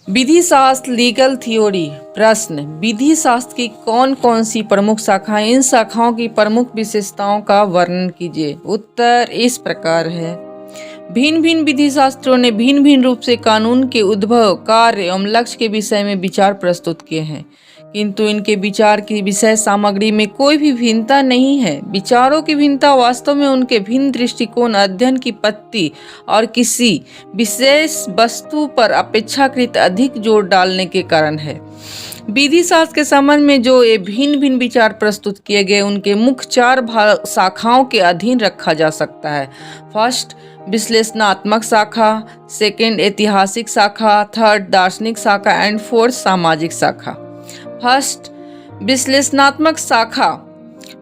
विधि शास्त्र legal theory. प्रश्न, विधि शास्त्र की कौन कौन सी प्रमुख शाखाएं, इन शाखाओं की प्रमुख विशेषताओं का वर्णन कीजिए। उत्तर इस प्रकार है। भिन्न भिन्न विधि शास्त्रों ने भिन्न भिन्न रूप से कानून के उद्भव, कार्य एवं लक्ष्य के विषय में विचार प्रस्तुत किए हैं, किंतु इनके विचार की विषय सामग्री में कोई भी भिन्नता नहीं है। विचारों की भिन्नता वास्तव में उनके भिन्न दृष्टिकोण, अध्ययन की पद्धति और किसी विशेष वस्तु पर अपेक्षाकृत अधिक जोर डालने के कारण है। विधि शास्त्र के संबंध में जो ये भिन्न भिन्न विचार प्रस्तुत किए गए, उनके मुख्य चार शाखाओं के अधीन रखा जा सकता है। फर्स्ट, विश्लेषणात्मक शाखा, सेकंड ऐतिहासिक शाखा, थर्ड दार्शनिक शाखा एंड फोर्थ सामाजिक शाखा। फर्स्ट, विश्लेषणात्मक शाखा।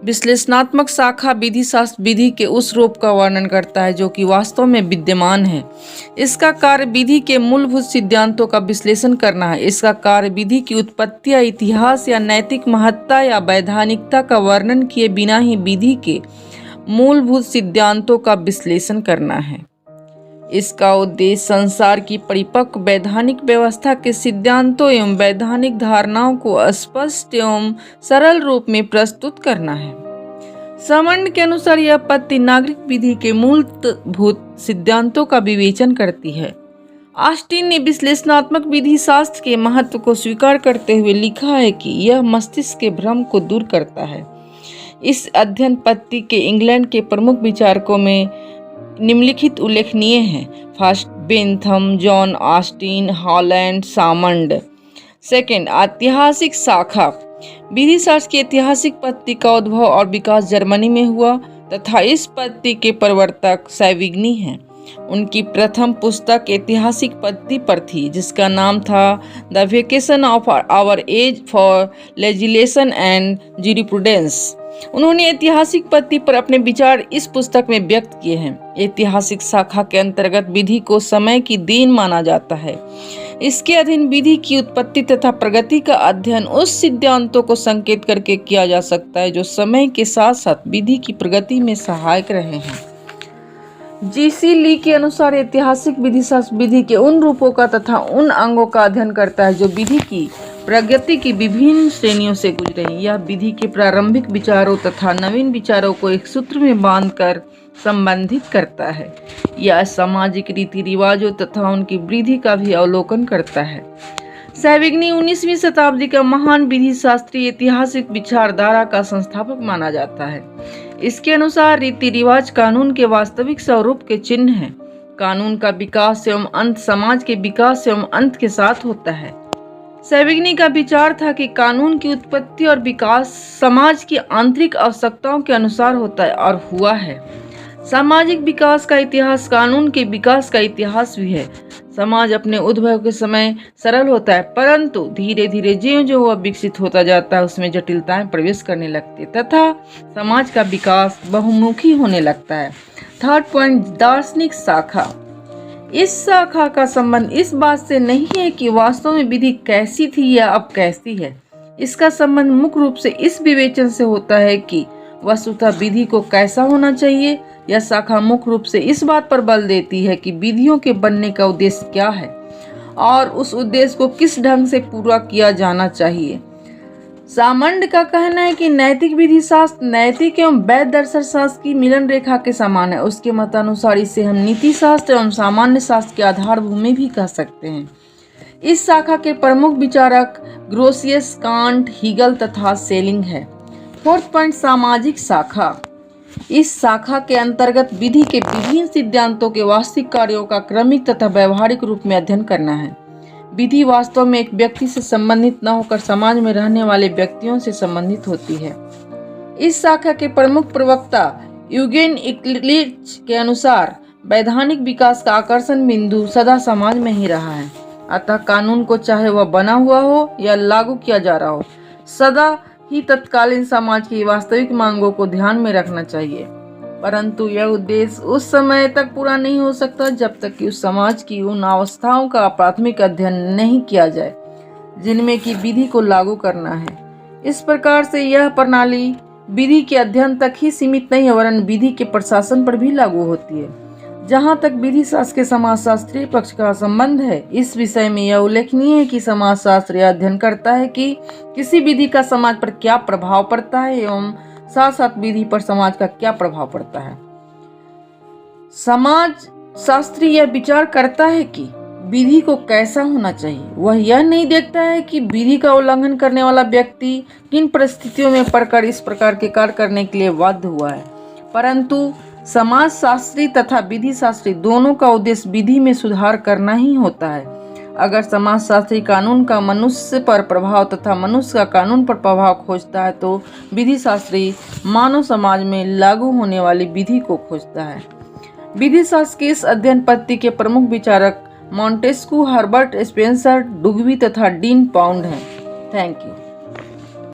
विश्लेषणात्मक शाखा विधि शास्त्र विधि के उस रूप का वर्णन करता है जो कि वास्तव में विद्यमान है। इसका कार्य विधि के मूलभूत सिद्धांतों का विश्लेषण करना है। इसका कार्य विधि की उत्पत्ति या इतिहास या नैतिक महत्ता या वैधानिकता का वर्णन किए बिना ही विधि के मूलभूत सिद्धांतों का विश्लेषण करना है। इसका उद्देश्य संसार की परिपक्व वैधानिक व्यवस्था के सिद्धांतों एवं वैधानिक धारणाओं को स्पष्ट एवं सरल रूप में प्रस्तुत करना है। सामान्य के अनुसार यह पद्धति नागरिक विधि के मूलभूत सिद्धांतों का विवेचन करती है। ऑस्टिन ने विश्लेषणात्मक विधि शास्त्र के महत्व को स्वीकार करते हुए लिखा है कि यह मस्तिष्क के भ्रम को दूर करता है। इस अध्ययन पद्धति के इंग्लैंड के प्रमुख विचारकों में निम्नलिखित उल्लेखनीय हैं। First, Bentham, John Austin, Holland, Salmond. Second, ऐतिहासिक शाखा। विधि शास्त्र की ऐतिहासिक पद्धति का उद्भव और विकास जर्मनी में हुआ तथा इस पद्धति के प्रवर्तक सैविग्नी हैं। उनकी प्रथम पुस्तक ऐतिहासिक पद्धति पर थी, जिसका नाम था the vocation of our age for legislation and jurisprudence. उन्होंने ऐतिहासिक पद्धति पर अपने विचार इस पुस्तक में व्यक्त किए हैं। ऐतिहासिक शाखा के अंतर्गत विधि को समय की देन माना जाता है। इसके अधीन विधि की उत्पत्ति तथा प्रगति का अध्ययन उस सिद्धांतों को संकेत करके किया जा सकता है जो समय के साथ साथ विधि की प्रगति में सहायक रहे हैं। जीसी ली के अनुसार ऐतिहासिक विधि शास्त्र विधि के उन रूपों का तथा उन अंगों का अध्ययन करता है जो विधि की प्रगति की विभिन्न श्रेणियों से गुजरे हैं। यह विधि के प्रारंभिक विचारों तथा नवीन विचारों को एक सूत्र में बांधकर संबंधित करता है। यह सामाजिक रीति रिवाजों तथा उनकी वृद्धि का भी अवलोकन करता है। सैविग्नी 19वीं शताब्दी का महान विधि शास्त्री ऐतिहासिक विचारधारा का संस्थापक माना जाता है। इसके अनुसार रीति रिवाज कानून के वास्तविक स्वरूप के चिन्ह हैं। कानून का विकास एवं अंत समाज के विकास एवं अंत के साथ होता है। सैविग्नी का विचार था कि कानून की उत्पत्ति और विकास समाज की आंतरिक आवश्यकताओं के अनुसार होता है और हुआ है। सामाजिक विकास का इतिहास कानून के विकास का इतिहास भी है। समाज अपने उद्भव के समय सरल होता है, परंतु धीरे धीरे ज्यों-ज्यों वह विकसित होता जाता है उसमें जटिलताएं प्रवेश करने लगती है तथा समाज का विकास बहुमुखी होने लगता है। थर्ड पॉइंट, दार्शनिक शाखा। इस शाखा का संबंध इस बात से नहीं है कि वास्तव में विधि कैसी थी या अब कैसी है। इसका संबंध मुख्य रूप से इस विवेचन से होता है कि वस्तुतः विधि को कैसा होना चाहिए। यह शाखा मुख्य रूप से इस बात पर बल देती है कि विधियों के बनने का उद्देश्य क्या है और उस उद्देश्य को किस ढंग से पूरा किया जाना चाहिए। सामंड का कहना है कि नैतिक विधि शास्त्र नैतिक एवं वैध दर्शन शास्त्र की मिलन रेखा के समान है। उसके मतानुसार इसे हम नीति शास्त्र एवं सामान्य शास्त्र की आधार भूमि भी कह सकते हैं। इस शाखा के प्रमुख विचारक ग्रोसियस, कांट, हीगल तथा सेलिंग है। फोर्थ पॉइंट, सामाजिक शाखा। इस शाखा के अंतर्गत विधि के विभिन्न सिद्धांतों के वास्तविक कार्यों का क्रमिक तथा व्यवहारिक रूप में अध्ययन करना है। विधि वास्तव में एक व्यक्ति से संबंधित न होकर समाज में रहने वाले व्यक्तियों से संबंधित होती है। इस शाखा के प्रमुख प्रवक्ता यूगेन इक्लिच के अनुसार वैधानिक विकास का आकर्षण बिंदु सदा समाज में ही रहा है। अतः कानून को चाहे वह बना हुआ हो या लागू किया जा रहा हो, सदा ही तत्कालीन समाज की वास्तविक मांगों को ध्यान में रखना चाहिए। परंतु यह उद्देश्य उस समय तक पूरा नहीं हो सकता जब तक कि उस समाज की उन अवस्थाओं का प्राथमिक अध्ययन नहीं किया जाए जिनमें की विधि को लागू करना है। इस प्रकार से यह प्रणाली विधि के अध्ययन तक ही सीमित नहीं है वरन विधि के प्रशासन पर भी लागू होती है। जहाँ तक विधि शास्त्र के समाजशास्त्रीय पक्ष का संबंध है, इस विषय में यह उल्लेखनीय है कि समाजशास्त्र यह अध्ययन करता है कि किसी विधि का समाज पर क्या प्रभाव पड़ता है एवं साथ साथ विधि पर समाज का क्या प्रभाव पड़ता है। समाज शास्त्री यह विचार करता है कि विधि को कैसा होना चाहिए। वह यह नहीं देखता है कि विधि का उल्लंघन करने वाला व्यक्ति किन परिस्थितियों में पड़कर इस प्रकार के कार्य करने के लिए बाध्य हुआ है, परंतु समाज शास्त्री तथा विधि शास्त्री दोनों का उद्देश्य विधि में सुधार करना ही होता है। अगर समाज शास्त्री कानून का मनुष्य पर प्रभाव तथा मनुष्य का कानून पर प्रभाव खोजता है तो विधि शास्त्री मानव समाज में लागू होने वाली विधि को खोजता है। विधि शास्त्र के इस अध्ययन पद्धति के प्रमुख विचारक मॉन्टेस्क्यू, हर्बर्ट स्पेंसर, डुग्बी तथा डीन पाउंड हैं। Thank you.